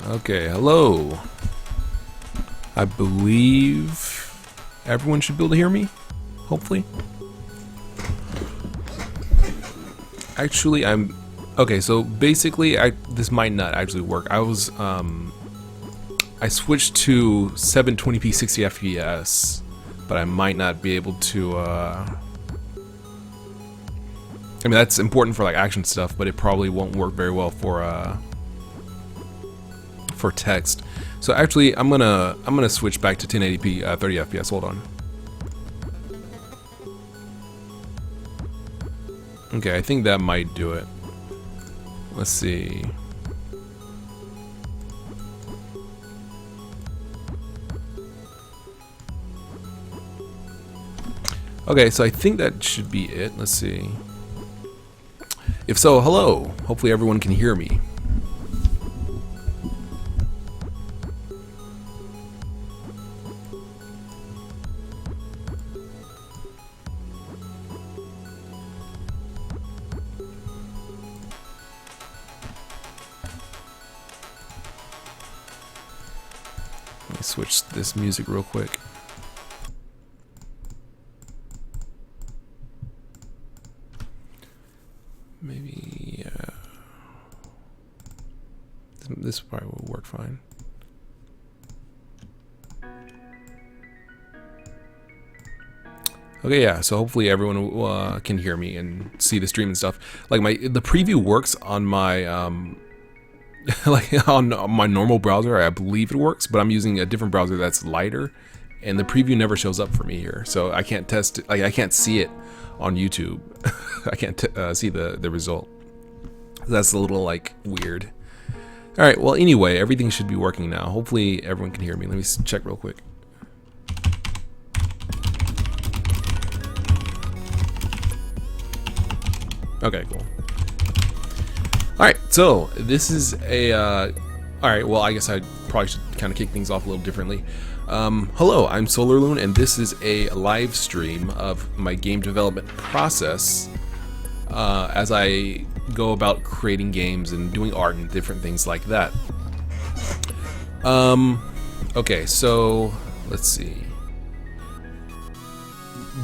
Okay, hello. I believe everyone should be able to hear me, hopefully. Actually, okay, so basically this might not actually work. I switched to 720p 60 FPS, but I might not be able to I mean, that's important for like action stuff, but it probably won't work very well for text. So actually, I'm gonna switch back to 1080p 30 FPS. Hold on. Okay, I think that might do it. Let's see. Okay, so I think that should be it. Let's see. If so, hello. Hopefully everyone can hear me. Let me switch this music real quick. Maybe this probably will work fine. Okay, yeah. So hopefully everyone can hear me and see the stream and stuff. Like the preview works on my like on my normal browser. I believe it works, but I'm using a different browser that's lighter, and the preview never shows up for me here. So I can't test it. Like I can't see it on YouTube. I can't see the result. That's a little like weird. All right. Well, anyway, everything should be working now. Hopefully everyone can hear me. Let me check real quick. Okay, cool. All right, so this is a. All right, well, I guess I probably should kind of kick things off a little differently. Hello, I'm SolarLoon, and this is a live stream of my game development process as I go about creating games and doing art and different things like that. Okay, so let's see.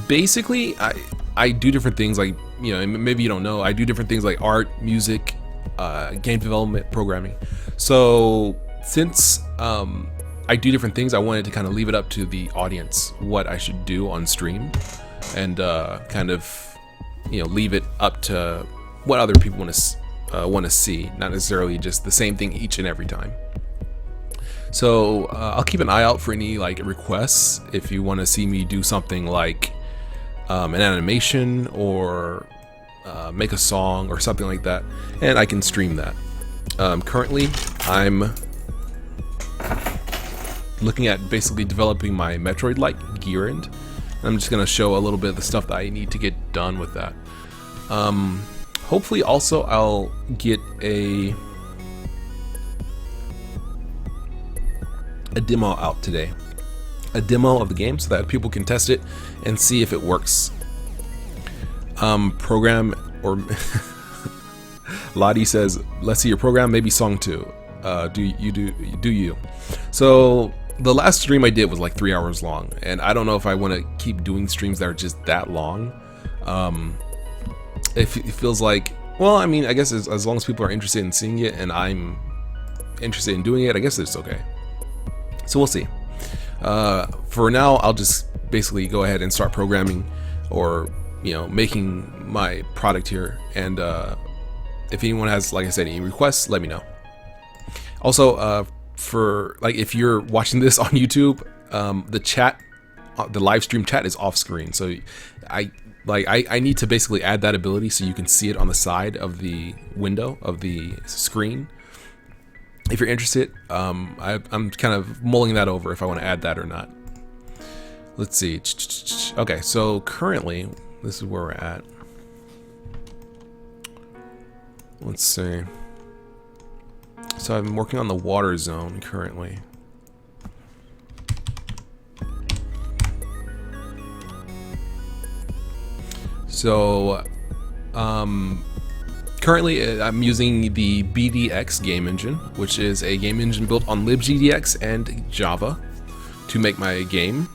Basically, I do different things like, you know, maybe you don't know, I do different things like art, music, game development, programming. So since I do different things, I wanted to kind of leave it up to the audience what I should do on stream, and kind of, you know, leave it up to what other people want to see, not necessarily just the same thing each and every time. So I'll keep an eye out for any like requests if you want to see me do something like an animation or make a song or something like that, and I can stream that. Currently, I'm looking at basically developing my Metroid-like Gearend, and I'm just gonna show a little bit of the stuff that I need to get done with that. Hopefully, also I'll get a demo out today. A demo of the game so that people can test it and see if it works. Program or Lottie says, let's see your program, maybe song 2. Do you? So the last stream I did was like 3 hours long, and I don't know if I want to keep doing streams that are just that long. It feels like, well, I mean, I guess as long as people are interested in seeing it and I'm interested in doing it, I guess it's okay. So we'll see. For now, I'll just basically go ahead and start programming, or, you know, making my product here. And if anyone has, like I said, any requests, let me know. Also, for like, if you're watching this on YouTube, the chat, the live stream chat is off screen. So I need to basically add that ability so you can see it on the side of the window of the screen. If you're interested, I'm kind of mulling that over if I want to add that or not. Let's see. Okay, so currently, this is where we're at. Let's see. So I'm working on the water zone currently. So, currently, I'm using the BDX game engine, which is a game engine built on libgdx and Java to make my game.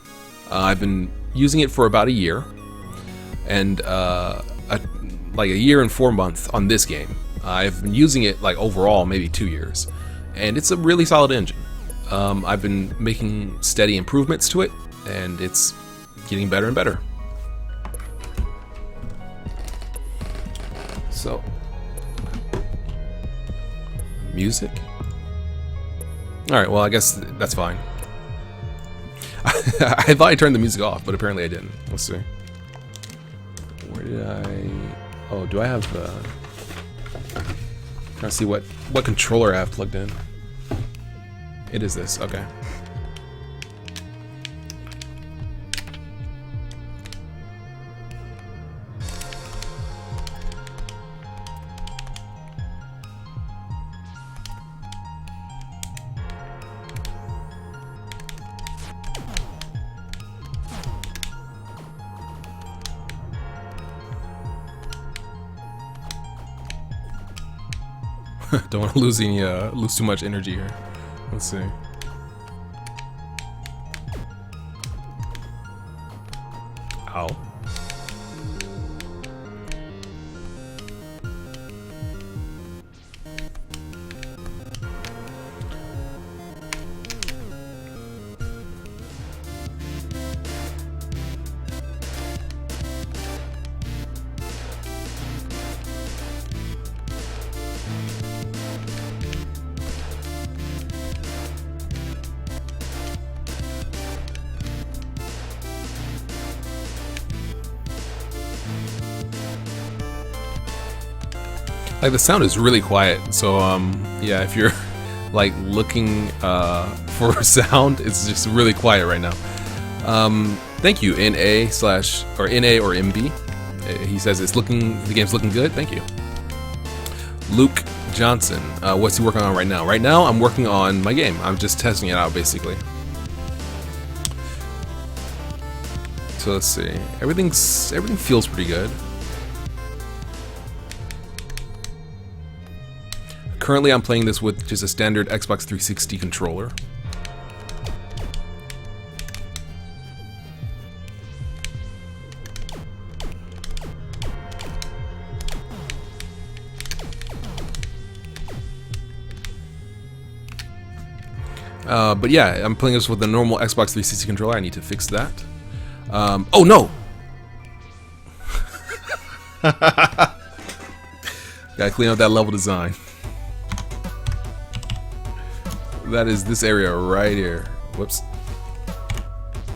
I've been using it for about a year, and like a year and 4 months on this game. I've been using it like overall maybe 2 years, and it's a really solid engine. I've been making steady improvements to it, and it's getting better and better. So, music? Alright, well, I guess that's fine. I thought I turned the music off, but apparently I didn't. Let's see. Where did I... Oh, do I have... Trying to see what controller I have plugged in. It is this, okay. Don't want to lose any lose too much energy here. Let's see. Ow. Like the sound is really quiet, so yeah, if you're like looking for a sound, it's just really quiet right now. Thank you, NA or MB. He says the game's looking good. Thank you. Luke Johnson, what's he working on right now? Right now, I'm working on my game. I'm just testing it out, basically. So let's see. Everything feels pretty good. Currently, I'm playing this with just a standard Xbox 360 controller. But yeah, I'm playing this with a normal Xbox 360 controller. I need to fix that. Oh no! Gotta clean up that level design. That is this area right here. Whoops.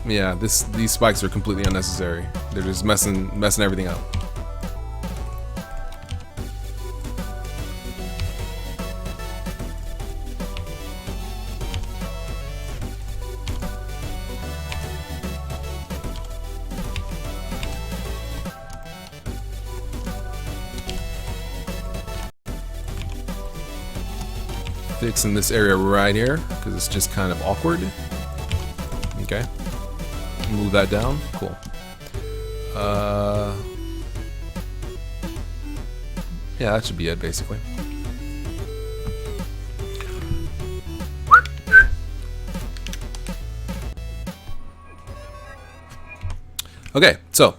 Yeah, these spikes are completely unnecessary. They're just messing everything up. Fixing this area right here because it's just kind of awkward. Okay, move that down. Cool. Yeah, that should be it basically. Okay, so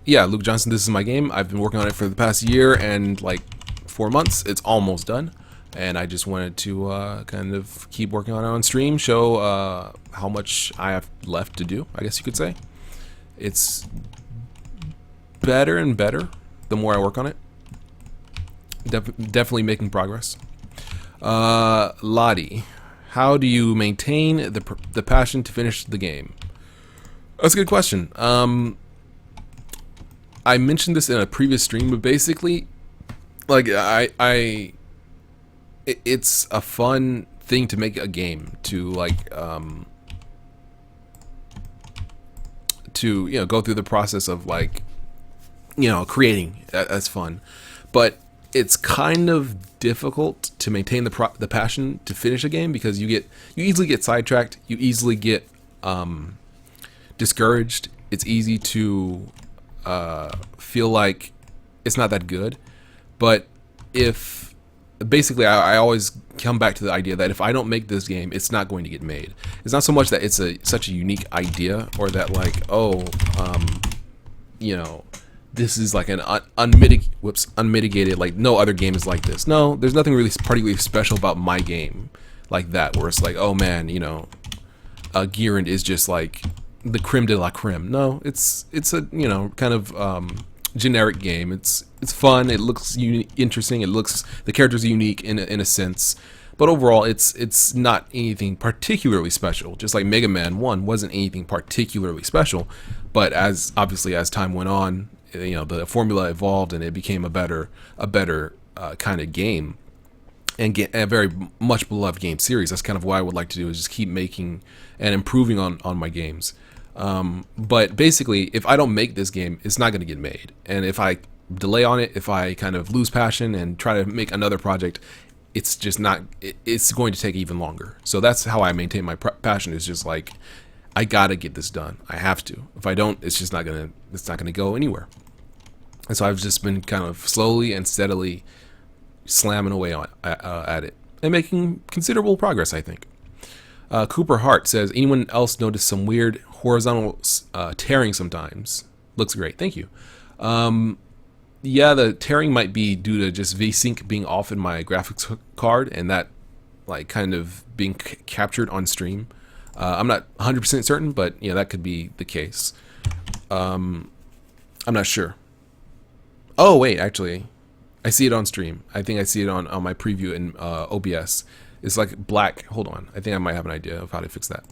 yeah, Luke Johnson, this is my game. I've been working on it for the past year and like 4 months. It's almost done. And I just wanted to kind of keep working on it on stream, show how much I have left to do, I guess you could say. It's better and better the more I work on it. Definitely making progress. Lottie, how do you maintain the passion to finish the game? That's a good question. I mentioned this in a previous stream, but basically, like it's a fun thing to make a game, to like to go through the process of like creating. That's fun, but it's kind of difficult to maintain the passion to finish a game because you easily get sidetracked, you easily get discouraged. It's easy to feel like it's not that good, but if basically, I always come back to the idea that if I don't make this game, it's not going to get made. It's not so much that it's such a unique idea or that like, oh, this is like an unmitigated, like no other game is like this. No, there's nothing really particularly special about my game like that, where it's like, oh man, Gearand is just like the creme de la creme. No, it's a kind of generic game. It's fun. It looks interesting. The characters are unique in a sense, but overall, it's not anything particularly special. Just like Mega Man 1 wasn't anything particularly special, but as time went on, the formula evolved and it became a better kind of game, and a very much beloved game series. That's kind of what I would like to do, is just keep making and improving on my games. But basically, if I don't make this game, it's not going to get made. And if I delay on it, if I kind of lose passion and try to make another project, it's just not, it's going to take even longer. So that's how I maintain my passion, is just like, I gotta get this done. I have to. If I don't, it's not gonna go anywhere. And so I've just been kind of slowly and steadily slamming away on at it and making considerable progress, I think. Cooper Hart says, anyone else notice some weird horizontal tearing sometimes? Looks great. Thank you. Yeah, the tearing might be due to just VSync being off in my graphics card and that like kind of being captured on stream. I'm not 100% certain, but yeah, that could be the case. I'm not sure. Oh, wait, actually, I see it on stream. I think I see it on my preview in OBS. It's like black. Hold on. I think I might have an idea of how to fix that.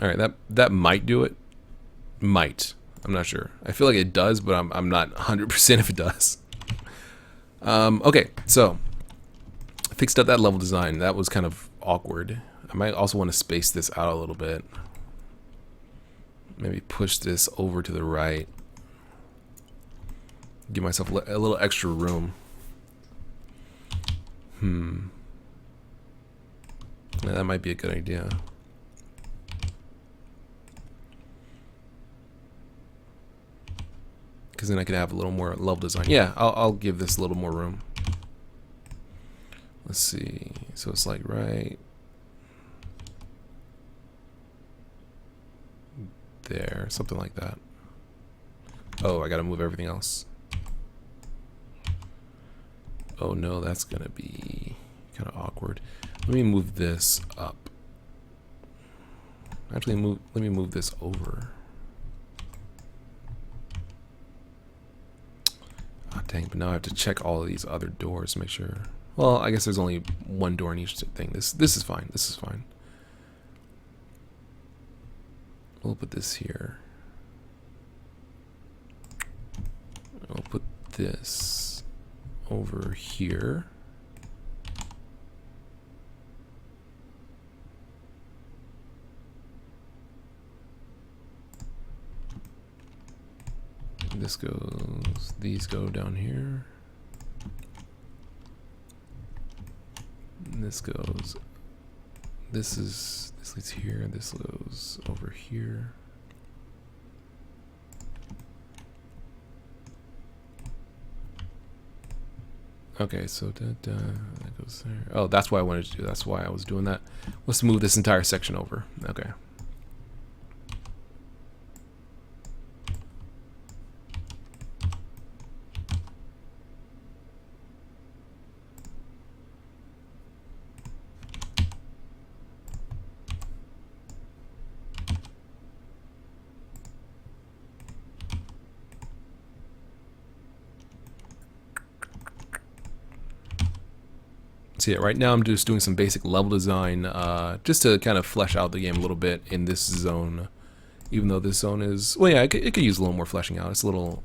All right, that might do it. Might. I'm not sure. I feel like it does, but I'm not 100% if it does. Okay, so I fixed up that level design. That was kind of awkward. I might also want to space this out a little bit. Maybe push this over to the right. Give myself a little extra room. Yeah, that might be a good idea. Because then I could have a little more level design. Yeah, I'll give this a little more room. Let's see. So it's like right there, something like that. Oh, I gotta move everything else. Oh no, that's gonna be kind of awkward. Let me move this up. Actually, let me move this over. Oh, dang, but now I have to check all of these other doors to make sure. Well, I guess there's only one door in each thing. This is fine. This is fine. We'll put this here. I'll put this over here. This goes, these go down here. And this goes, this leads here, this goes over here. Okay, so that goes there. Oh, that's why I wanted to do. That's why I was doing that. Let's move this entire section over. Okay. So yeah, right now I'm just doing some basic level design, just to kind of flesh out the game a little bit in this zone. Even though this zone is, well, yeah, it could use a little more fleshing out. It's a little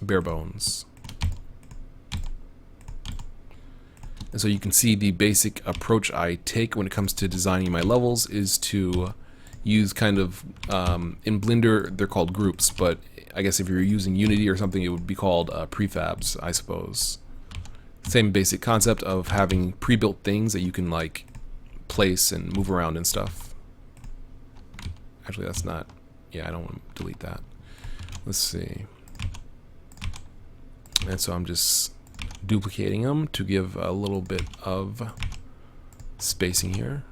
bare bones. And so you can see the basic approach I take when it comes to designing my levels is to use kind of, in Blender they're called groups, but I guess if you're using Unity or something it would be called prefabs, I suppose. Same basic concept of having pre-built things that you can like place and move around and stuff. Actually, that's not, yeah, I don't want to delete that. Let's see. And so I'm just duplicating them to give a little bit of spacing here.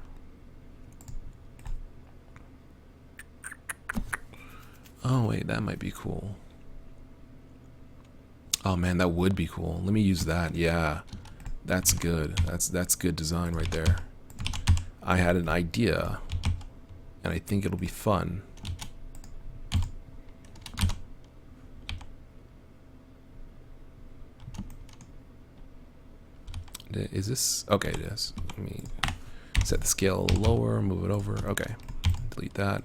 Oh wait, that might be cool. Oh man, that would be cool. Let me use that. Yeah, that's good. That's good design right there. I had an idea, and I think it'll be fun. Is this okay? It is. Let me set the scale a little lower. Move it over. Okay, delete that.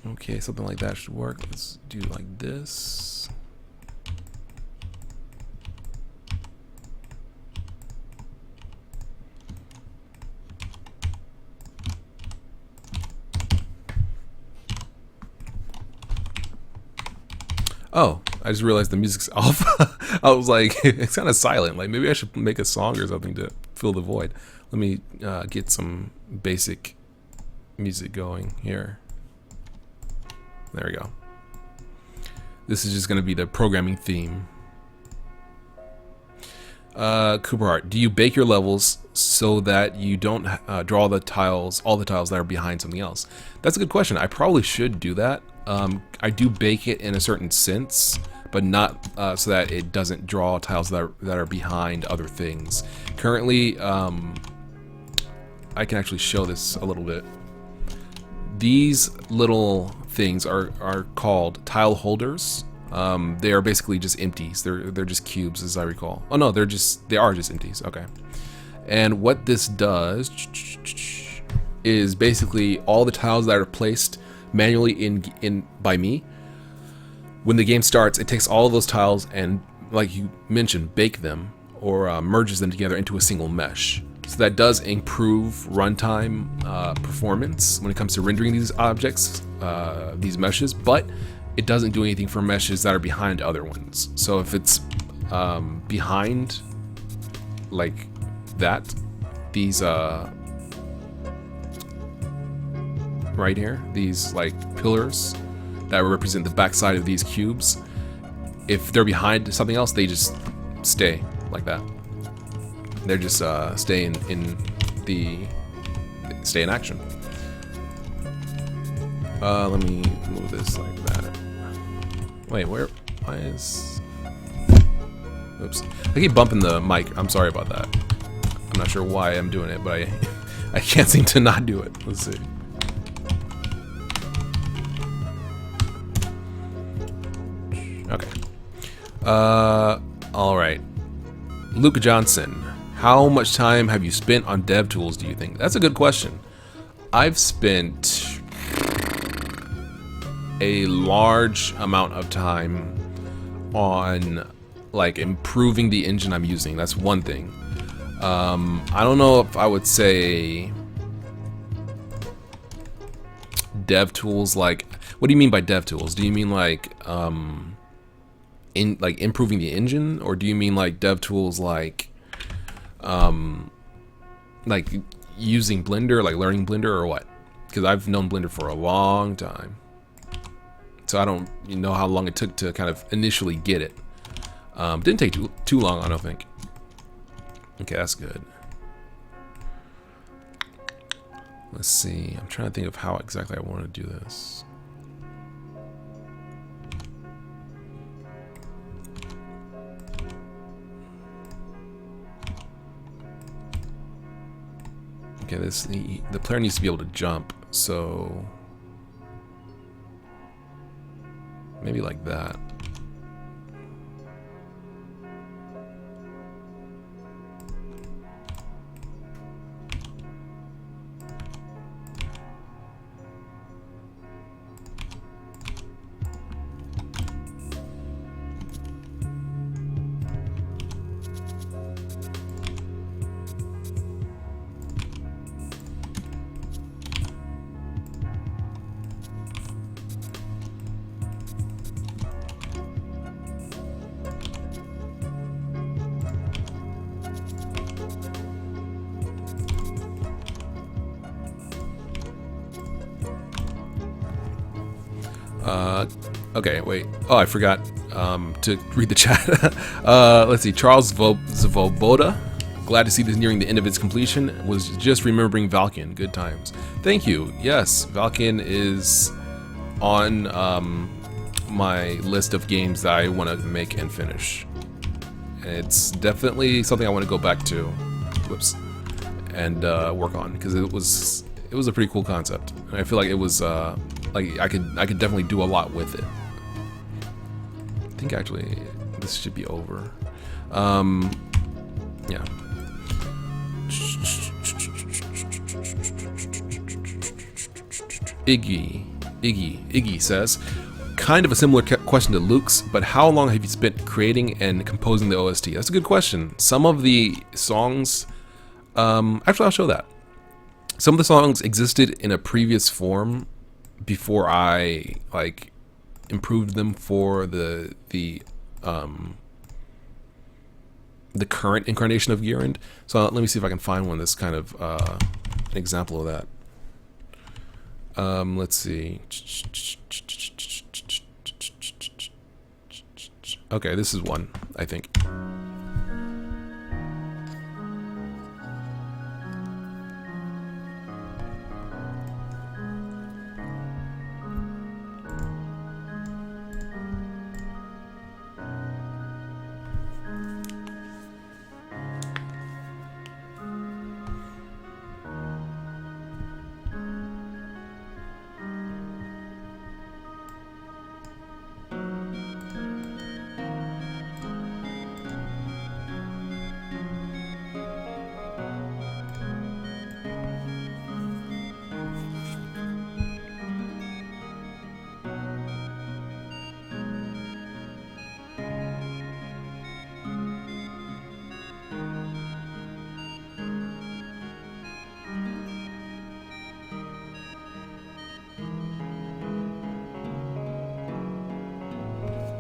Okay, something like that should work. Let's do like this. Oh, I just realized the music's off. I was like, it's kind of silent. Like maybe I should make a song or something to fill the void. Let me get some basic music going here. There we go. This is just going to be the programming theme. Cooper Hart, do you bake your levels so that you don't draw all the tiles that are behind something else? That's a good question. I probably should do that. I do bake it in a certain sense, but not so that it doesn't draw tiles that are behind other things. Currently, I can actually show this a little bit. These little things are called tile holders. They are basically just empties. They're just cubes, as I recall. Oh no, they are just empties. Okay. And what this does is basically all the tiles that are placed manually in by me. When the game starts, it takes all of those tiles and, like you mentioned, bake them or merges them together into a single mesh. So that does improve runtime performance when it comes to rendering these objects, these meshes, but it doesn't do anything for meshes that are behind other ones. So if it's behind like that, these right here, these like pillars that represent the backside of these cubes, if they're behind something else, they just stay like that. They're just stay in action. Let me move this like that. Wait, why is... Oops. I keep bumping the mic. I'm sorry about that. I'm not sure why I'm doing it, but I can't seem to not do it. Let's see. Okay. Alright. Luke Johnson. How much time have you spent on dev tools, do you think? That's a good question. I've spent a large amount of time on like improving the engine I'm using. That's one thing. I don't know if I would say dev tools. Like, what do you mean by dev tools? Do you mean like improving the engine, or do you mean like dev tools like using Blender, like learning Blender, or what? Because I've known Blender for a long time. So I don't know how long it took to kind of initially get it. Didn't take too long, I don't think. Okay, that's good. Let's see. I'm trying to think of how exactly I want to do this. Okay, the player needs to be able to jump, so maybe like that. Okay, wait. Oh, I forgot to read the chat. Let's see. Charles Zvoboda. Glad to see this nearing the end of its completion. Was just remembering Valken. Good times. Thank you. Yes, Valken is on my list of games that I want to make and finish. It's definitely something I want to go back to. Whoops. And work on, because it was a pretty cool concept. And I feel like it was like I could definitely do a lot with it. I think actually this should be over. Yeah. Iggy says, kind of a similar question to Luke's, but how long have you spent creating and composing the OST? That's a good question. Some of the songs, actually I'll show that. Some of the songs existed in a previous form before I improved them for the current incarnation of Gearand. So let me see if I can find one that's kind of an example of that. Let's see. Okay, this is one, I think.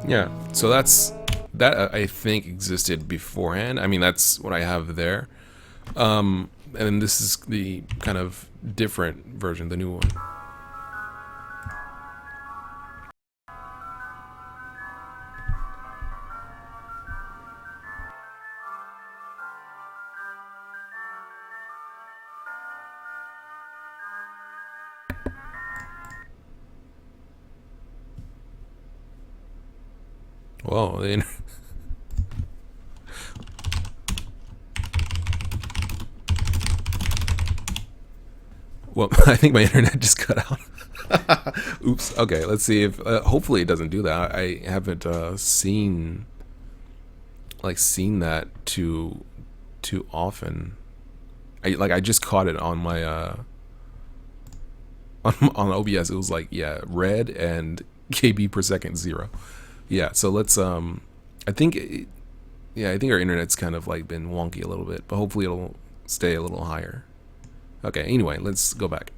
Yeah, so that I think existed beforehand. I mean, that's what I have there. And this is the kind of different version, the new one. Whoa, well, I think my internet just cut out. Oops. Okay, let's see if hopefully it doesn't do that. I haven't seen that too often. I just caught it on my on OBS. It was like, yeah, red and KB per second 0. Yeah, so let's I think I think our internet's kind of like been wonky a little bit, but hopefully it'll stay a little higher. Okay, anyway, let's go back.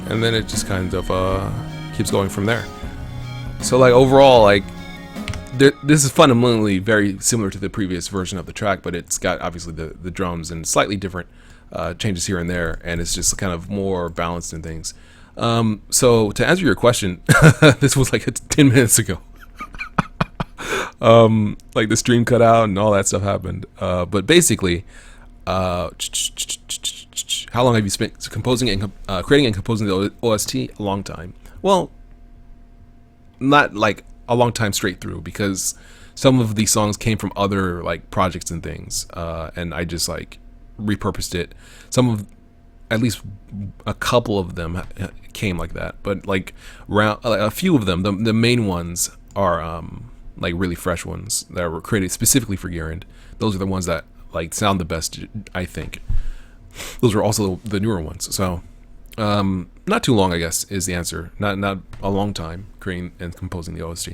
And then it just kind of keeps going from there. So like overall, like this is fundamentally very similar to the previous version of the track, but it's got obviously the drums and slightly different changes here and there, and it's just kind of more balanced in things. So to answer your question, this was like 10 minutes ago. Like the stream cut out and all that stuff happened. But basically, how long have you spent composing and creating and composing the OST? A long time. Well, not like a long time straight through, because some of these songs came from other like projects and things, and I just like repurposed it. Some of, at least a couple of them came like that, but like a few of them, the main ones are like really fresh ones that were created specifically for Garand. Those are the ones that like sound the best, I think. Those are also the newer ones. So not too long, I guess, is the answer. Not a long time creating and composing the OST.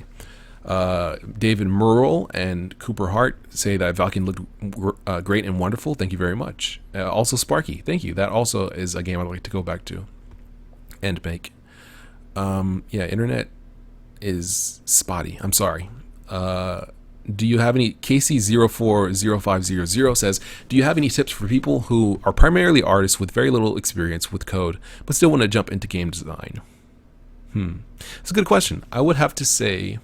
David Murrell and Cooper Hart say that Valkyrie looked great and wonderful. Thank you very much. Also Sparky, thank you. That also is a game I'd like to go back to and make. Yeah, internet is spotty. I'm sorry. Do you have any, Casey040500 says, do you have any tips for people who are primarily artists with very little experience with code, but still want to jump into game design? It's a good question. I would have to say,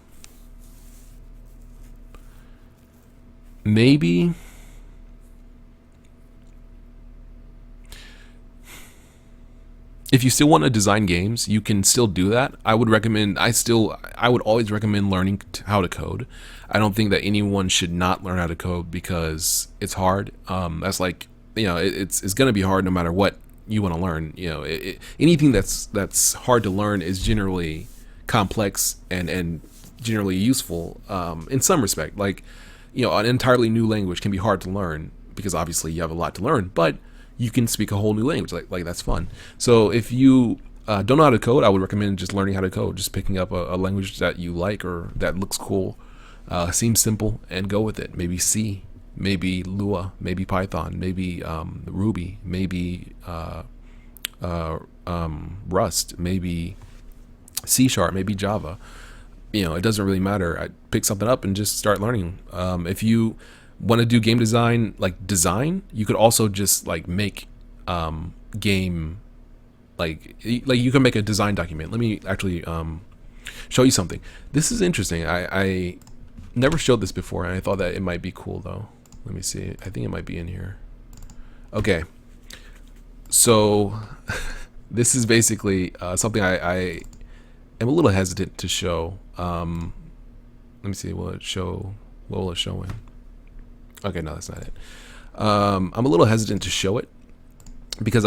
maybe if you still want to design games, you can still do that. I would always recommend learning how to code. I don't think that anyone should not learn how to code because it's hard. That's like, it's going to be hard no matter what you want to learn. Anything that's hard to learn is generally complex and generally useful in some respect. Like, an entirely new language can be hard to learn because obviously you have a lot to learn, but you can speak a whole new language. Like that's fun. So if you don't know how to code, I would recommend just learning how to code, just picking up a language that you like or that looks cool, seems simple, and go with it. Maybe C, maybe Lua, maybe Python, maybe Ruby, maybe Rust, maybe C#, maybe Java. It doesn't really matter. I pick something up and just start learning. If you want to do game design, you could also just like make game, like you can make a design document. Let me actually show you something. This is interesting. I never showed this before, and I thought that it might be cool though. Let me see. I think it might be in here. Okay, so this is basically something I am a little hesitant to show. Let me see. What will it show in? Okay, no, that's not it. I'm a little hesitant to show it because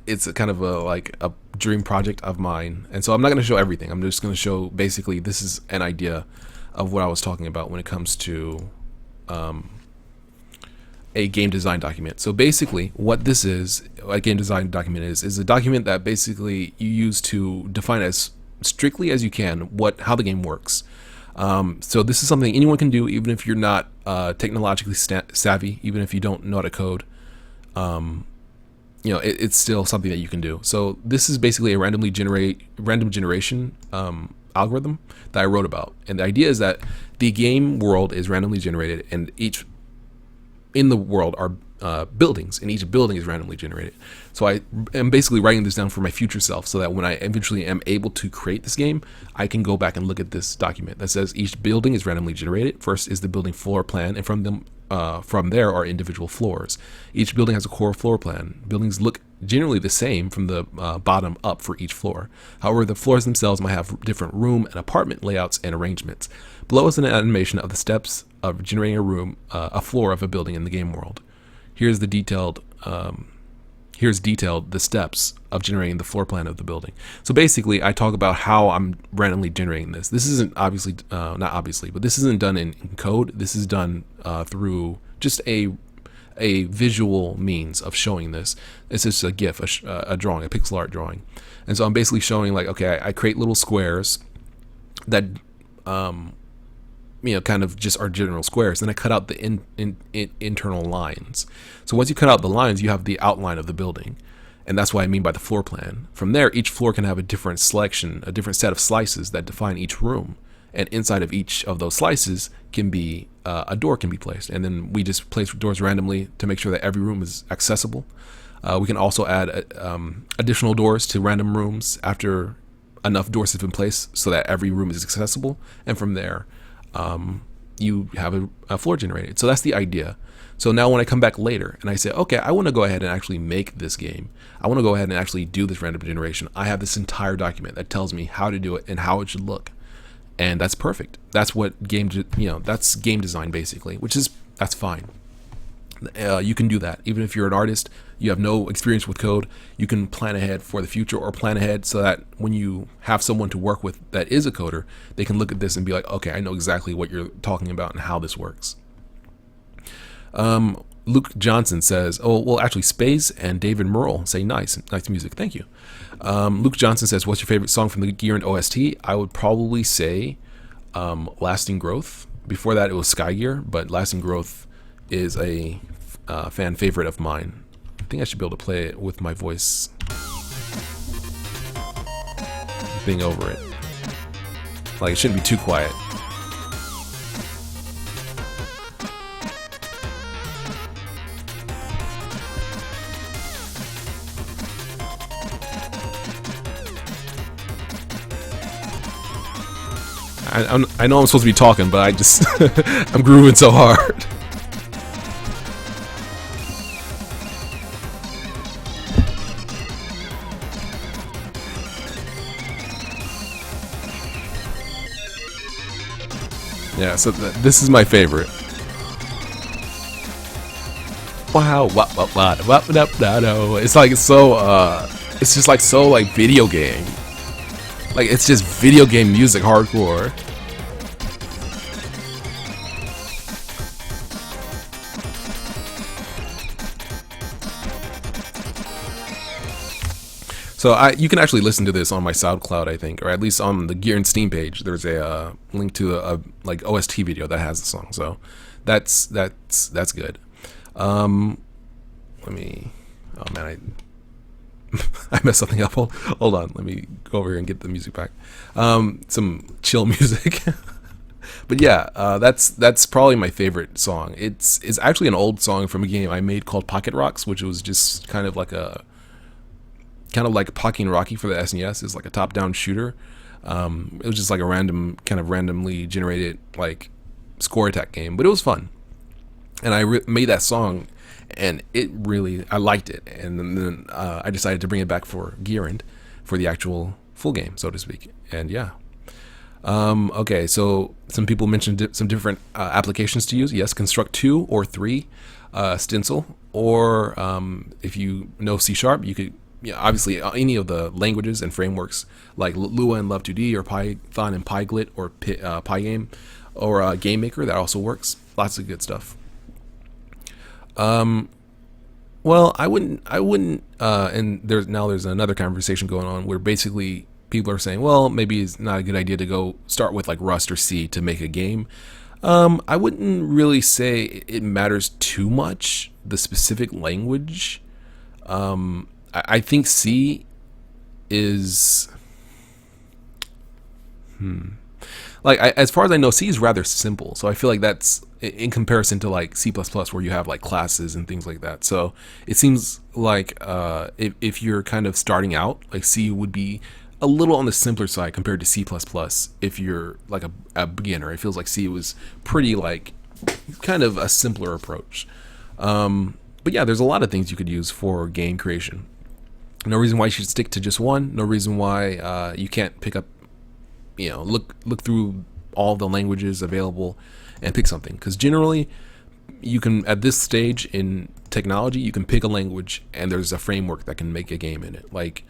it's a kind of a dream project of mine, and so I'm not going to show everything. I'm just going to show basically this is an idea of what I was talking about when it comes to a game design document. So basically, what this is, a game design document is a document that basically you use to define as strictly as you can how the game works. So this is something anyone can do, even if you're not technologically savvy, even if you don't know how to code. It's still something that you can do. So this is basically a random generation algorithm that I wrote about, and the idea is that the game world is randomly generated, and each in the world are buildings, and each building is randomly generated. So I am basically writing this down for my future self, so that when I eventually am able to create this game, I can go back and look at this document that says each building is randomly generated. First is the building floor plan, and from there are individual floors. Each building has a core floor plan. Buildings look generally the same from the bottom up for each floor. However, the floors themselves might have different room and apartment layouts and arrangements. Below is an animation of the steps of generating a floor of a building in the game world. Here's detailed the steps of generating the floor plan of the building. So basically, I talk about how I'm randomly generating this. This isn't not obviously, but this isn't done in code. This is done through just a visual means of showing this. It's just a GIF, a drawing, a pixel art drawing. And so I'm basically showing like, okay, I create little squares that kind of just are general squares. Then I cut out the internal lines. So once you cut out the lines, you have the outline of the building. And that's what I mean by the floor plan. From there, each floor can have a different selection, a different set of slices that define each room. and inside of each of those slices can be a door can be placed, and then we just place doors randomly to make sure that every room is accessible. We can also add additional doors to random rooms after enough doors have been placed so that every room is accessible, and from there you have a floor generated. So that's the idea. So now when I come back later and I say, okay, I want to go ahead and actually make this game, I want to go ahead and actually do this random generation, I have this entire document that tells me how to do it and how it should look. And that's perfect. That's what that's game design basically, that's fine. You can do that. Even if you're an artist, you have no experience with code, you can plan ahead for the future, or plan ahead so that when you have someone to work with that is a coder, they can look at this and be like, okay, I know exactly what you're talking about and how this works. Luke Johnson says, oh, well, actually, Space and David Merle say nice music. Thank you. Luke Johnson says, what's your favorite song from the Gear and OST? I would probably say Lasting Growth. Before that, it was Sky Gear, but Lasting Growth is a fan favorite of mine. I think I should be able to play it with my voice being over it. Like, it shouldn't be too quiet. I know I'm supposed to be talking, but I'm grooving so hard. Yeah, so this is my favorite. Wow, it's like it's just like so like video game. Like, it's just video game music hardcore. So you can actually listen to this on my SoundCloud, I think, or at least on the Gear and Steam page. There's a link to a like OST video that has the song. So that's good. Let me. Oh man, I messed something up. Hold on. Let me go over here and get the music back. Some chill music. But yeah, that's probably my favorite song. It's actually an old song from a game I made called Pocket Rocks, which was just kind of like Pocky and Rocky for the SNES. It's like a top-down shooter. It was just like a randomly generated like score attack game, but it was fun. And I made that song, and I liked it. And then I decided to bring it back for Gearand for the actual full game, so to speak. And yeah. Okay, so some people mentioned some different applications to use. Yes, Construct 2 or 3, Stencil, or if you know C#, you could, obviously any of the languages and frameworks like Lua and Love2D, or Python and Pyglit, or Pygame, or GameMaker, that also works. Lots of good stuff. Well, I wouldn't, and there's another conversation going on where basically people are saying, well, maybe it's not a good idea to go start with like Rust or C to make a game. I wouldn't really say it matters too much, the specific language. I think C is, like, as far as I know, C is rather simple. So I feel like that's in comparison to like C++, where you have like classes and things like that. So it seems like if you're kind of starting out, like C would be a little on the simpler side compared to C++. If you're like a beginner, it feels like C was pretty like kind of a simpler approach. But yeah, there's a lot of things you could use for game creation. No reason why you should stick to just one. No reason why you can't pick up, look through all the languages available and pick something. Because generally, you can, at this stage in technology, you can pick a language and there's a framework that can make a game in it. Like,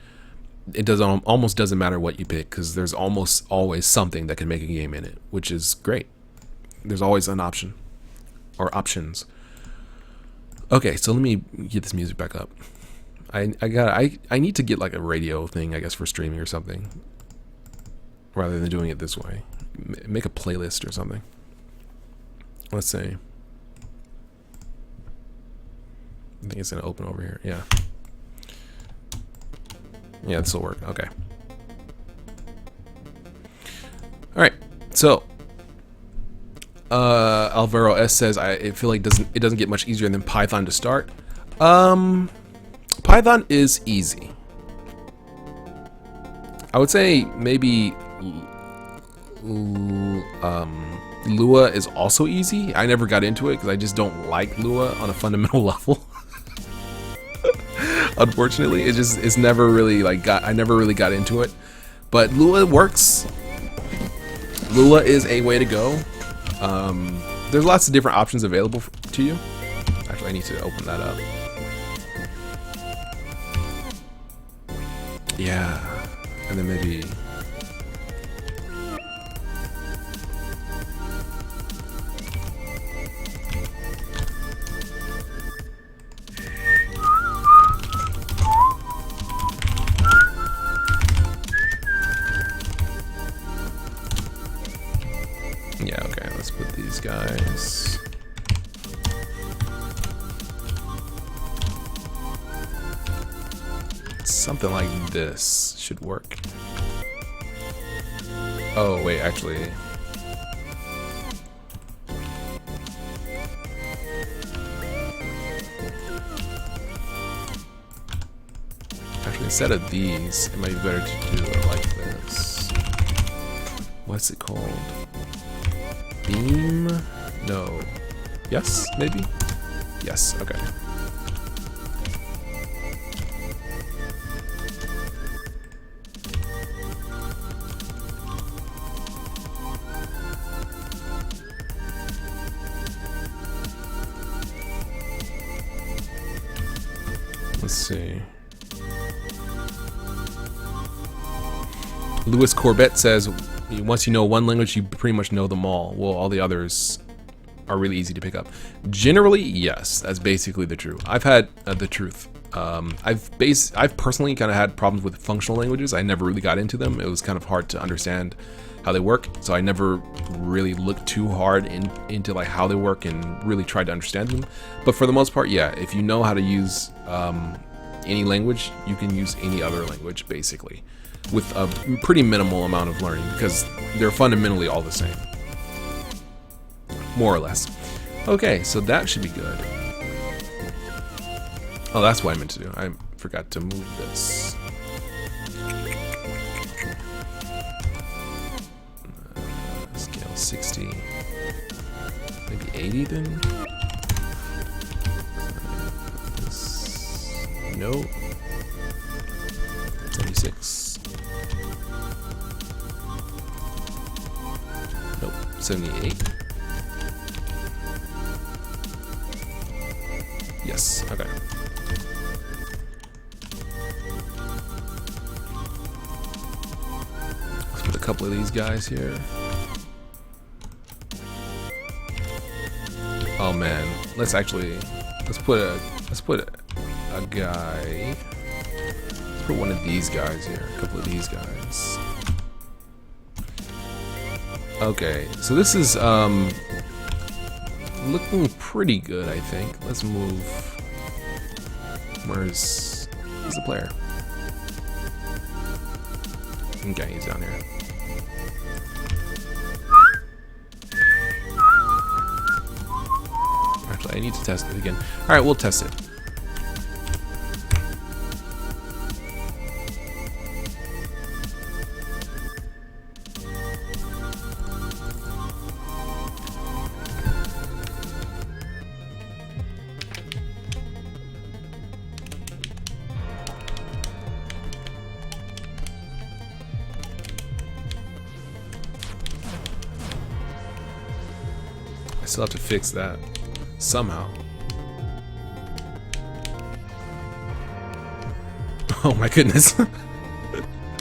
it almost doesn't matter what you pick, because there's almost always something that can make a game in it, which is great. There's always an option or options. Okay, so let me get this music back up. I need to get like a radio thing, I guess, for streaming or something, rather than doing it this way. Make a playlist or something. Let's see. I think it's gonna open over here. Yeah. Yeah, this will work. Okay. All right. So, Alvaro S says, I feel like it doesn't get much easier than Python to start. Python is easy. I would say maybe Lua is also easy. I never got into it because I just don't like Lua on a fundamental level. Unfortunately, it's never really like I never really got into it. But Lua works. Lua is a way to go. There's lots of different options available to you. Actually, I need to open that up. Yeah, and then maybe. Yeah, okay, let's put these guys. Something like this should work. Oh, wait, actually. Actually, instead of these, it might be better to do it like this. What's it called? Beam? No. Yes, maybe? Yes, okay. Let's see. Louis Corbett says, once you know one language, you pretty much know them all. Well, all the others are really easy to pick up. Generally, yes, that's basically the truth. I've had the truth. I've personally kind of had problems with functional languages. I never really got into them. It was kind of hard to understand how they work, so I never really looked too hard into like how they work and really tried to understand them. But for the most part, yeah, if you know how to use any language, you can use any other language basically, with a pretty minimal amount of learning because they're fundamentally all the same, more or less. Okay, so that should be good. Oh, that's what I meant to do. I forgot to move this. Scale 60, maybe 80 then? No. 76. Nope. 78. Yes. Okay. Let's put a couple of these guys here. Oh man. Let's put a guy. Let's put one of these guys here. A couple of these guys. Okay, so this is looking pretty good, I think. Let's move. Where's the player? Okay, he's down here. Actually, I need to test it again. All right, we'll test it. I still have to fix that somehow. Oh my goodness.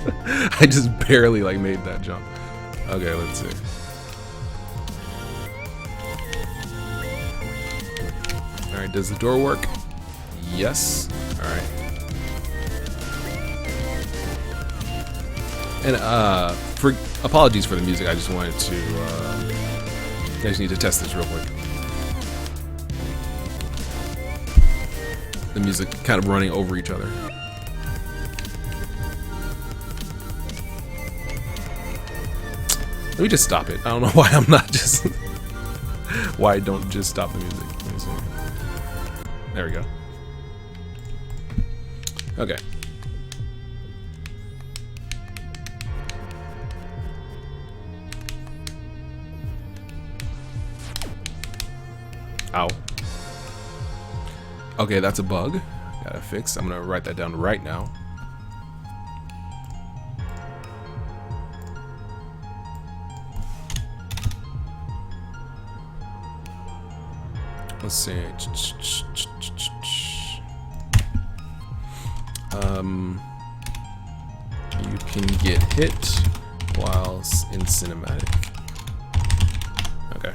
I just barely like made that jump. Okay, let's see. Alright, does the door work? Yes. Alright. And for apologies for the music, I just wanted to I just need to test this real quick. The music kind of running over each other. Let me just stop it. I don't know why I'm not just... why I don't just stop the music. Let me see. There we go. Okay. Ow. Okay, that's a bug. Gotta fix. I'm gonna write that down right now. Let's see. You can get hit while in cinematic. Okay.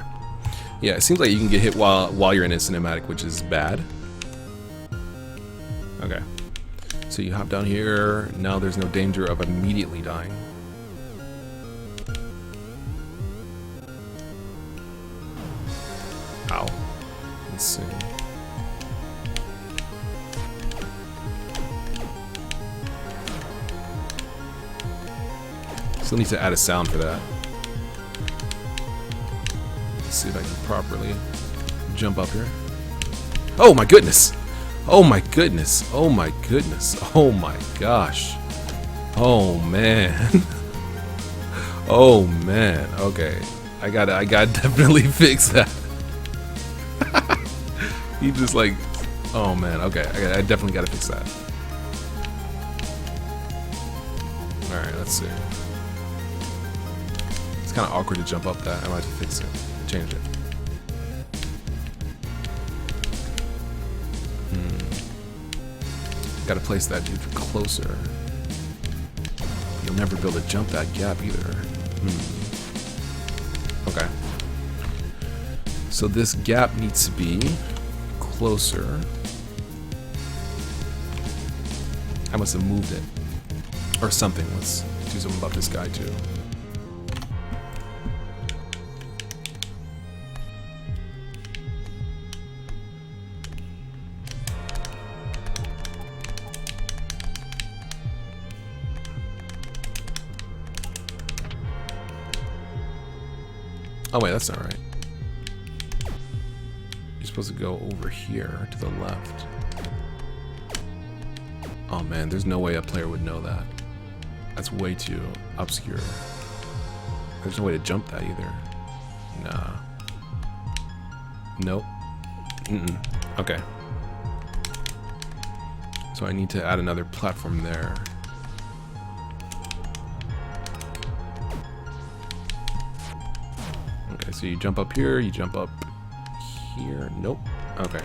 Yeah, it seems like you can get hit while you're in a cinematic, which is bad. Okay. So you hop down here. Now there's no danger of immediately dying. Ow. Let's see. Still need to add a sound for that. Let's see if I can properly jump up here. Oh my goodness! Oh my goodness! Oh my goodness! Oh my gosh! Oh man! Oh man! Okay, I gotta definitely fix that. He just like, oh man! Okay, I definitely gotta fix that. All right, let's see. It's kind of awkward to jump up that. I might have to fix it. Change it. Gotta place that dude closer. You'll never be able to jump that gap either. Okay. So this gap needs to be closer. I must have moved it. Or something. Let's do something about this guy too. Oh wait, that's not right. You're supposed to go over here to the left. Oh man, there's no way a player would know that. That's way too obscure. There's no way to jump that either. Nah. Nope. Okay. So I need to add another platform there. Okay, so you jump up here, you jump up here. Nope. Okay.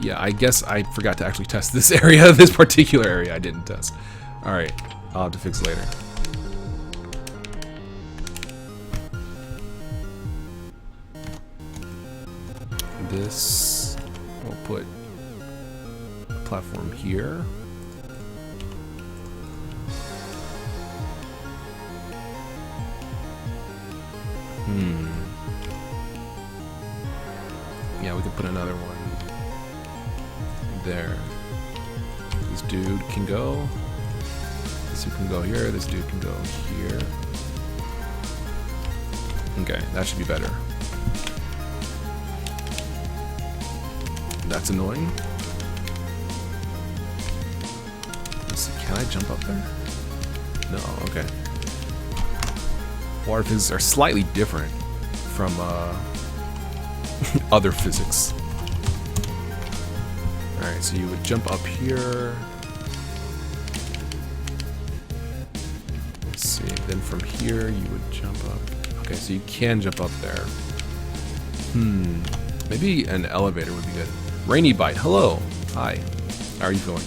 Yeah, I guess I forgot to actually test this area. This particular area I didn't test. Alright, I'll have to fix later. This, we'll put a platform here. Yeah, we could put another one there. This dude can go. This dude can go here. This dude can go here. Okay, that should be better. That's annoying. Let's see, can I jump up there? No, okay. Water physics are slightly different from other physics. Alright, so you would jump up here. Let's see, then from here you would jump up. Okay, so you can jump up there. Maybe an elevator would be good. Rainy Bite, hello. Hi. How are you going?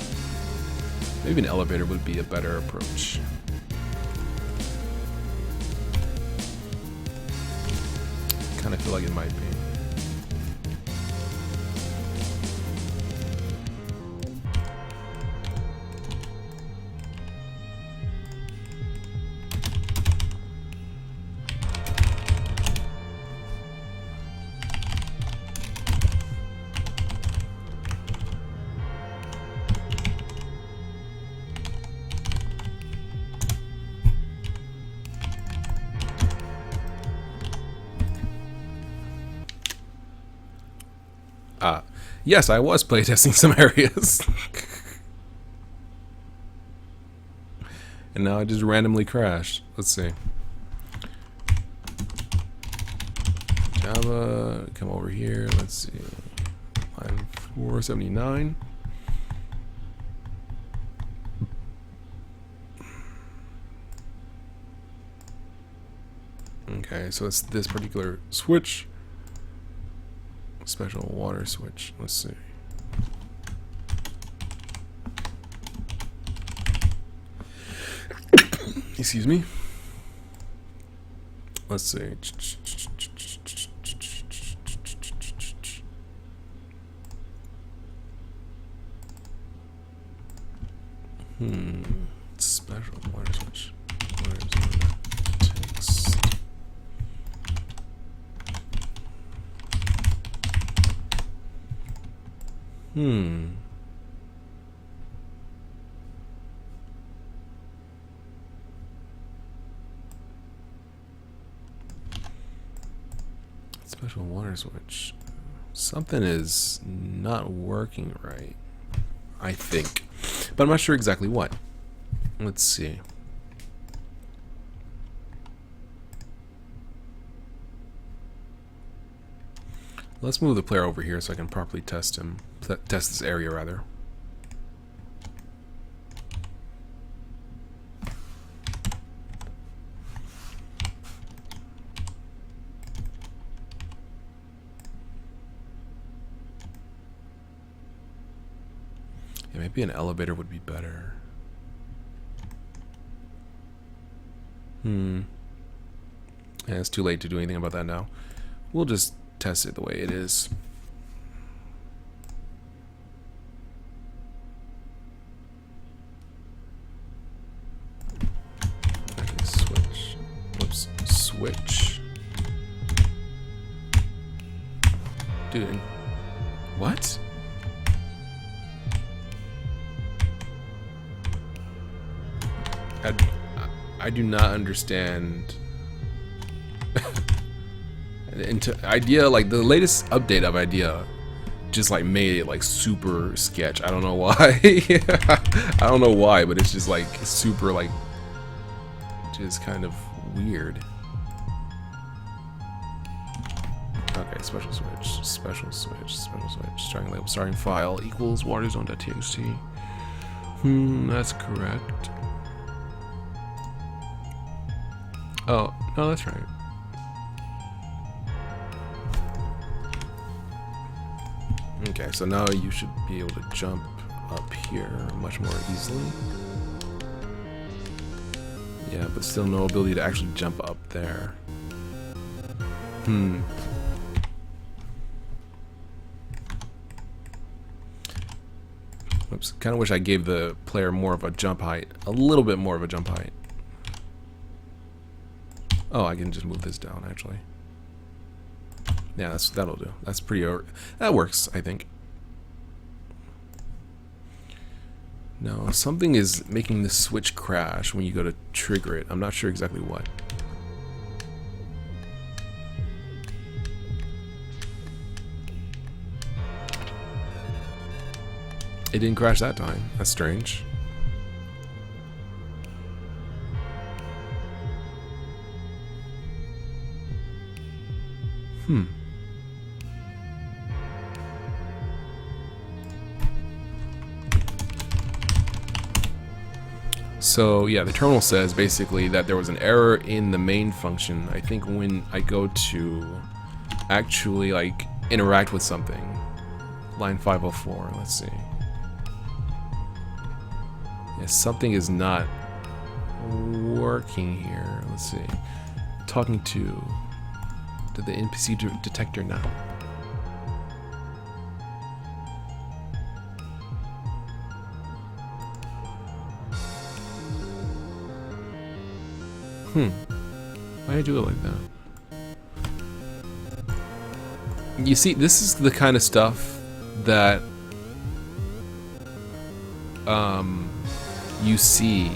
Maybe an elevator would be a better approach. Kind of feel like it might be. Yes, I was playtesting some areas. And now I just randomly crashed. Let's see. Java, come over here. Let's see. Line 479. Okay, so it's this particular switch. Special water switch. Let's see. Excuse me. Let's see. Special water switch. Where's the text? Special water switch. Something is not working right, I think. But I'm not sure exactly what. Let's see. Let's move the player over here so I can properly test him. Test this area, rather. Yeah, maybe an elevator would be better. Yeah, it's too late to do anything about that now. We'll just test it the way it is. Okay, switch. Whoops. Switch. Dude. What? I do not understand. Into Idea, like the latest update of Idea just like made it like super sketch. I don't know why. I don't know why, but it's just like super like just kind of weird. Okay, special switch, special switch, special switch, starting label, starting file equals waterzone.txt. That's correct. Oh, no, that's right. Okay, so now you should be able to jump up here much more easily. Yeah, but still no ability to actually jump up there. Oops, kind of wish I gave the player more of a jump height. A little bit more of a jump height. Oh, I can just move this down, actually. Yeah, that'll do. That's pretty. That works, I think. No, something is making the switch crash when you go to trigger it. I'm not sure exactly what. It didn't crash that time. That's strange. So yeah, the terminal says basically that there was an error in the main function. I think when I go to actually like interact with something. Line 504, let's see. Yeah, something is not working here. Let's see. Talking to the NPC detector now. Why do I do it like that? You see, this is the kind of stuff that you see.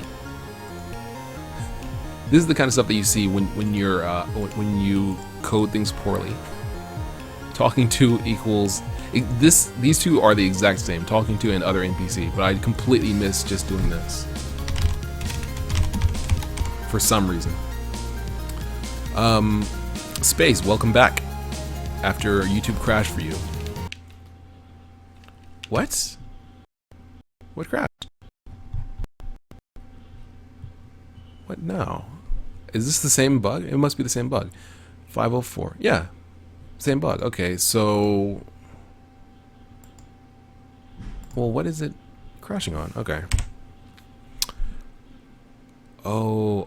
This is the kind of stuff that you see when you're when you code things poorly. Talking to equals These two are the exact same, talking to and other NPC, but I completely missed just doing this for some reason. Space, welcome back after YouTube crashed for you. What? What crashed? What now? Is this the same bug? It must be the same bug. 504. Yeah. Same bug. Okay, so... Well, what is it crashing on? Okay. Oh.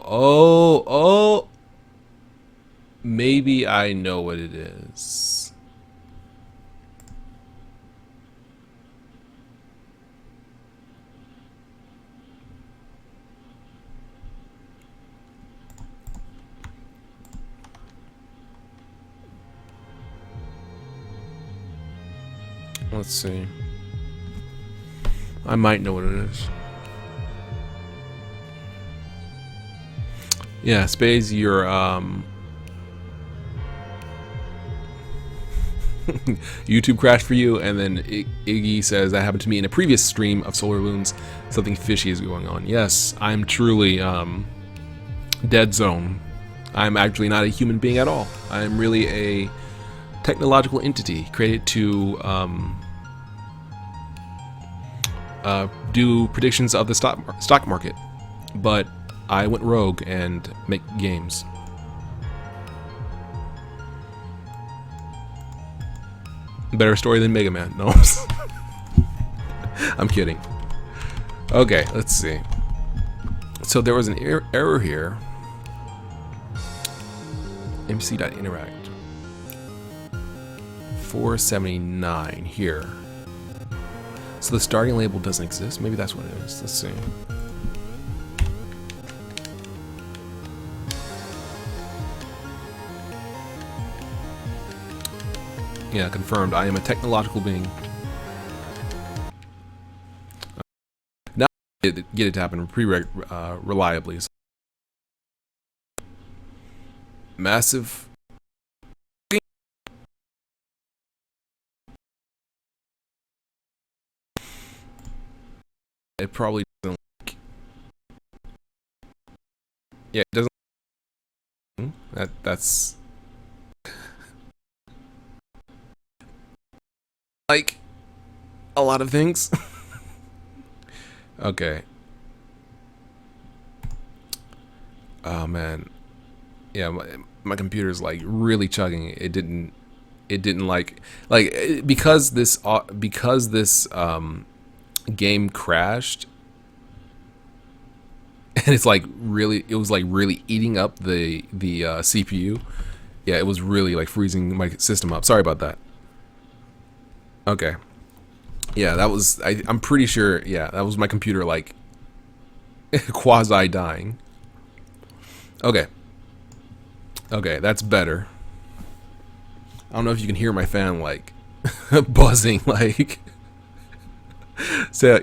Maybe I know what it is. Let's see. I might know what it is. Yeah, Spades, your YouTube crashed for you, and then Iggy says that happened to me in a previous stream of Solar Loons. Something fishy is going on. Yes, I'm truly dead zone. I'm actually not a human being at all. I'm really a technological entity created to do predictions of the stock market, but I went rogue and make games. Better story than Mega Man. No, I'm kidding. Okay, let's see. So there was an error here. MC.interact 479 here. So the starting label doesn't exist. Maybe that's what it is. Let's see. Yeah, confirmed. I am a technological being. Now get it to happen reliably. Massive. It probably doesn't. Yeah, it doesn't. That's like a lot of things. Okay. Oh man. Yeah, my computer's like really chugging. It didn't like because this game crashed, and it was like really eating up the CPU. Yeah, it was really like freezing my system up. Sorry about that. Okay. Yeah, that was I'm pretty sure. Yeah, that was my computer like quasi dying. Okay. Okay, that's better. I don't know if you can hear my fan like buzzing, like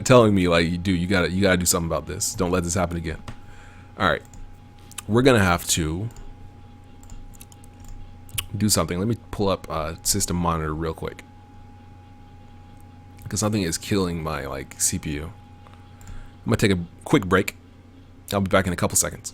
telling me like, dude, you gotta do something about this. Don't let this happen again. All right, we're gonna have to do something. Let me pull up system monitor real quick, because something is killing my like CPU. I'm gonna take a quick break. I'll be back in a couple seconds.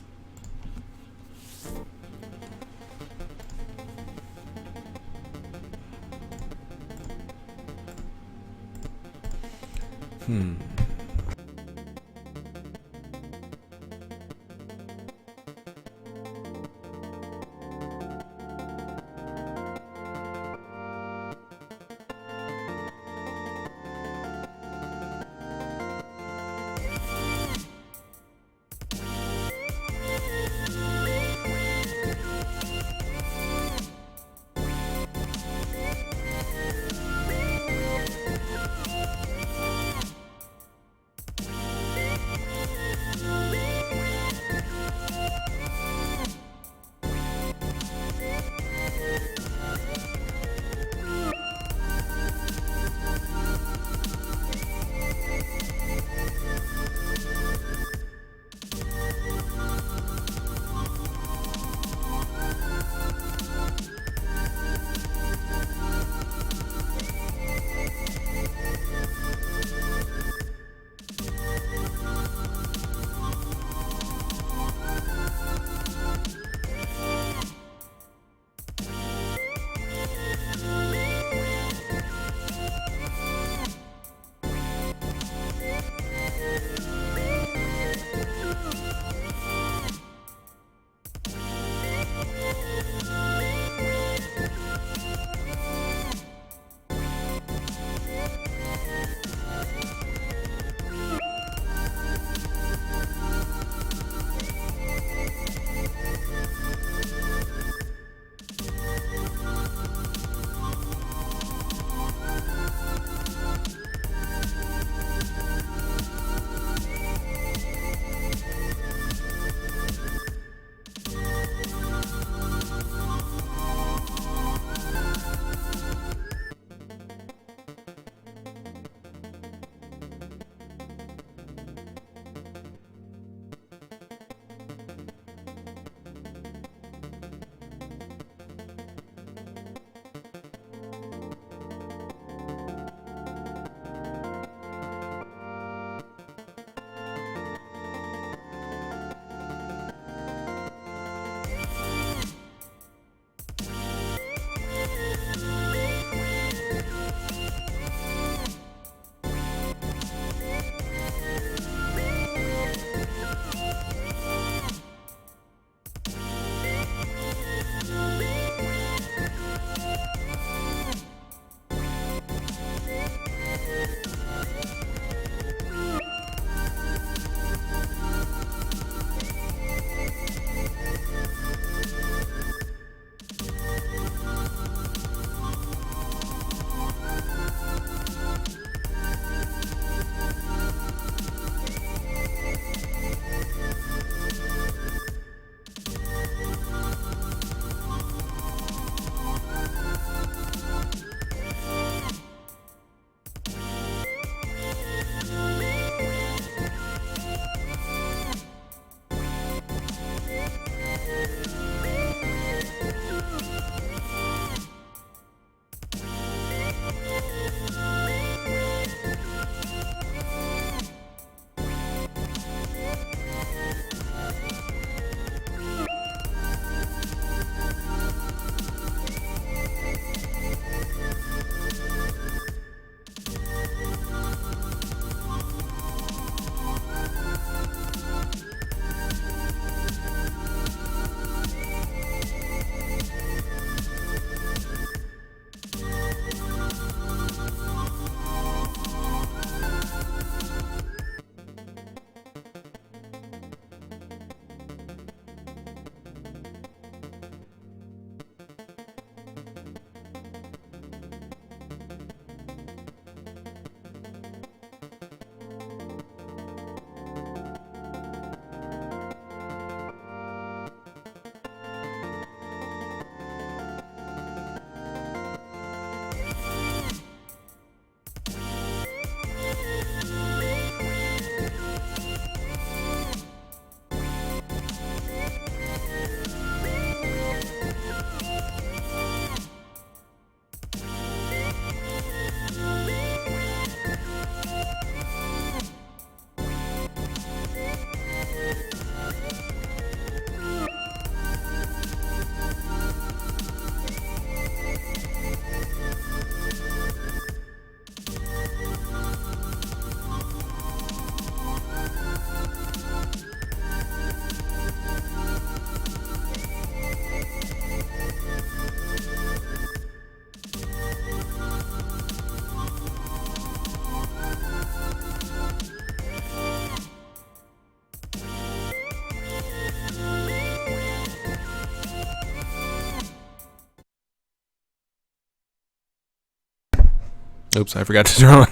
Oops, I forgot to turn on.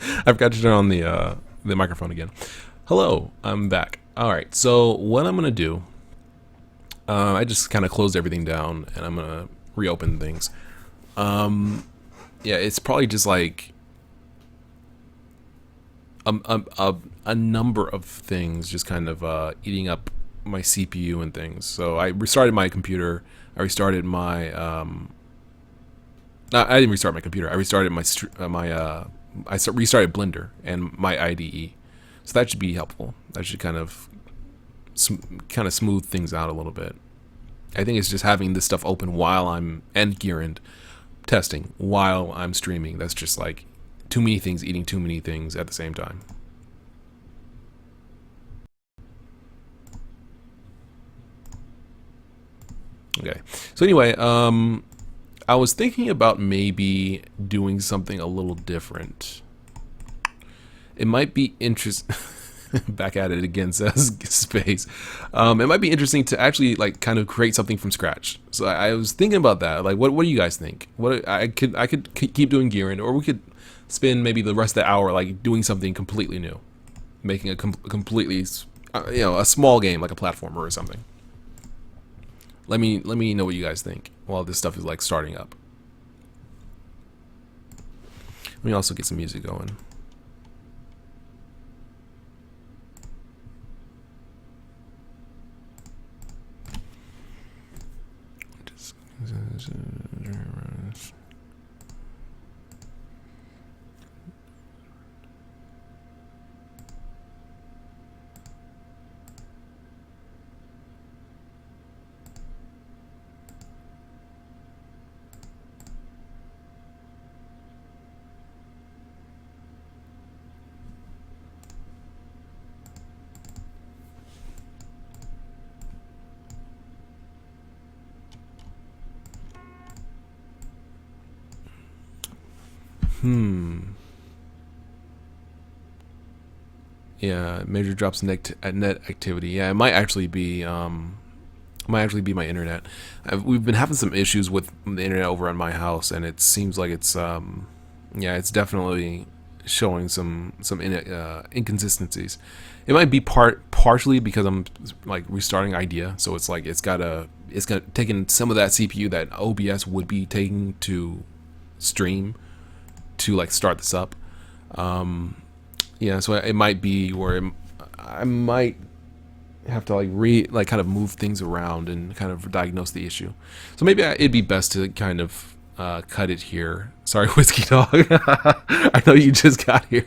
I forgot to turn on the microphone again. Hello, I'm back. All right, so what I'm gonna do, I just kind of closed everything down, and I'm gonna reopen things. Yeah, it's probably just like a number of things just kind of eating up my CPU and things. So I restarted my computer. I restarted my no, I didn't restart my computer. I restarted my restarted Blender and my IDE. So that should be helpful. That should kind of smooth things out a little bit. I think it's just having this stuff open while I'm and Gearend testing while I'm streaming. That's just like too many things eating too many things at the same time. Okay. So anyway, I was thinking about maybe doing something a little different. It might be interesting. Back at it again, says Space. It might be interesting to actually like kind of create something from scratch. So I was thinking about that. Like, what do you guys think? What I could keep doing Gearend, or we could spend maybe the rest of the hour like doing something completely new, making a completely, a small game like a platformer or something. Let me know what you guys think while this stuff is like starting up. Let me also get some music going. Yeah, major drops net activity. Yeah, it might actually be my internet. We've been having some issues with the internet over at my house, and it seems like it's it's definitely showing some inconsistencies. It might be partially because I'm like restarting IDEA, so it's like it's taking some of that CPU that OBS would be taking to stream to like start this up. So it might be where I might have to like kind of move things around and kind of diagnose the issue. So maybe it'd be best to kind of cut it here. Sorry, Whiskey Dog. I know you just got here.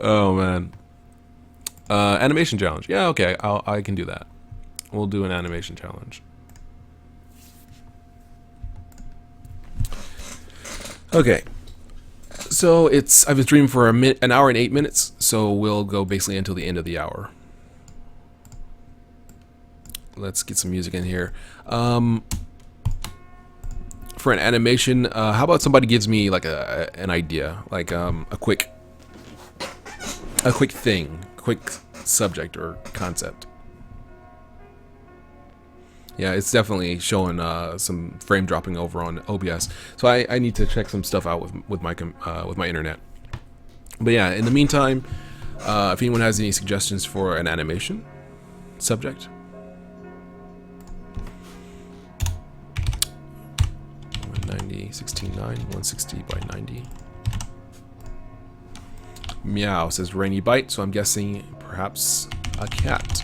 Oh man. Animation challenge. Yeah, okay. I can do that. We'll do an animation challenge. Okay. So I've been streaming for an hour and 8 minutes, so we'll go basically until the end of the hour. Let's get some music in here. For an animation, how about somebody gives me like an idea, like a quick thing, quick subject or concept. Yeah, it's definitely showing some frame dropping over on OBS, so I need to check some stuff out with my internet. But yeah, in the meantime, if anyone has any suggestions for an animation subject, 190, 16:9, 160 by 90. Meow says rainy bite, so I'm guessing perhaps a cat.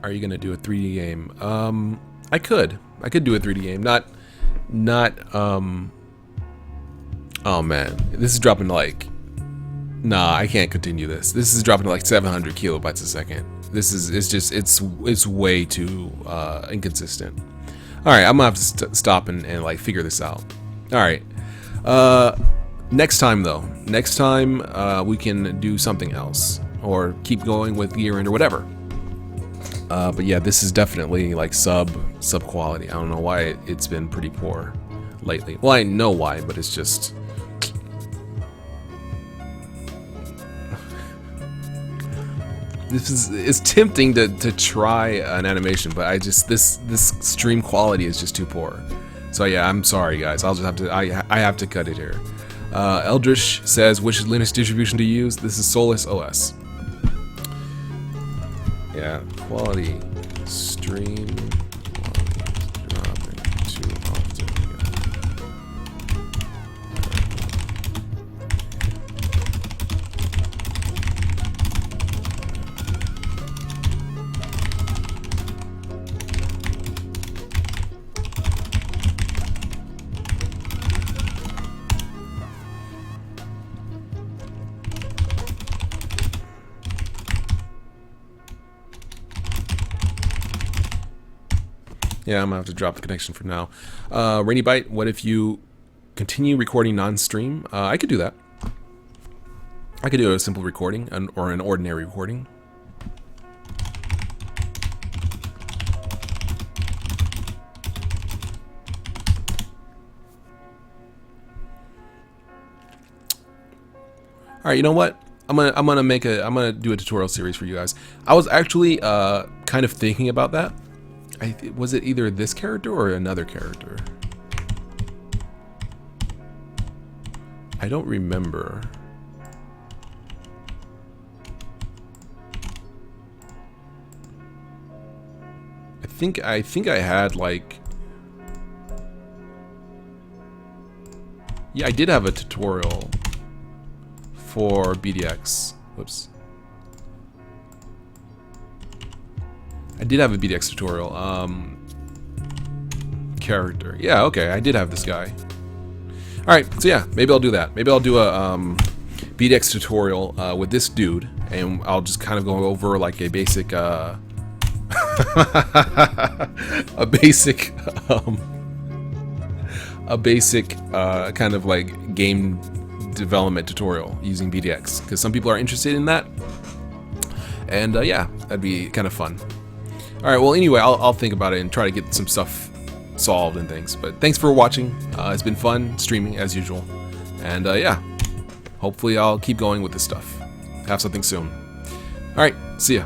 Are you gonna do a 3D game? I could do a 3D game. Not. Oh man, this is dropping to like. Nah, I can't continue this. This is dropping to like 700 kilobytes a second. It's way too inconsistent. All right, I'm gonna have to stop and like figure this out. All right. Next time though. Next time we can do something else or keep going with Gearend or whatever. But yeah, this is definitely like sub quality. I don't know why it's been pretty poor lately. Well, I know why, but it's just. this is tempting to try an animation, but I just this stream quality is just too poor. So yeah, I'm sorry guys. I'll just have to I have to cut it here. Eldrish says which Linux distribution to use. This is Solus OS. Yeah, quality stream. Dropping too often. Yeah, I'm gonna have to drop the connection for now. Rainy Bite, what if you continue recording non-stream? I could do that. I could do a simple recording or an ordinary recording. All right, you know what? I'm gonna do a tutorial series for you guys. I was actually kind of thinking about that. Was it either this character or another character? I don't remember. I think I had like, yeah, I did have a tutorial for BDX. Whoops. I did have a BDX tutorial. Character. Yeah, okay, I did have this guy. Alright, so yeah, maybe I'll do that. Maybe I'll do a BDX tutorial with this dude, and I'll just kind of go over like a basic a basic kind of like game development tutorial using BDX, because some people are interested in that, and yeah, that'd be kind of fun. Alright, well anyway, I'll think about it and try to get some stuff solved and things. But thanks for watching. It's been fun streaming as usual. And yeah, hopefully I'll keep going with this stuff. Have something soon. Alright, see ya.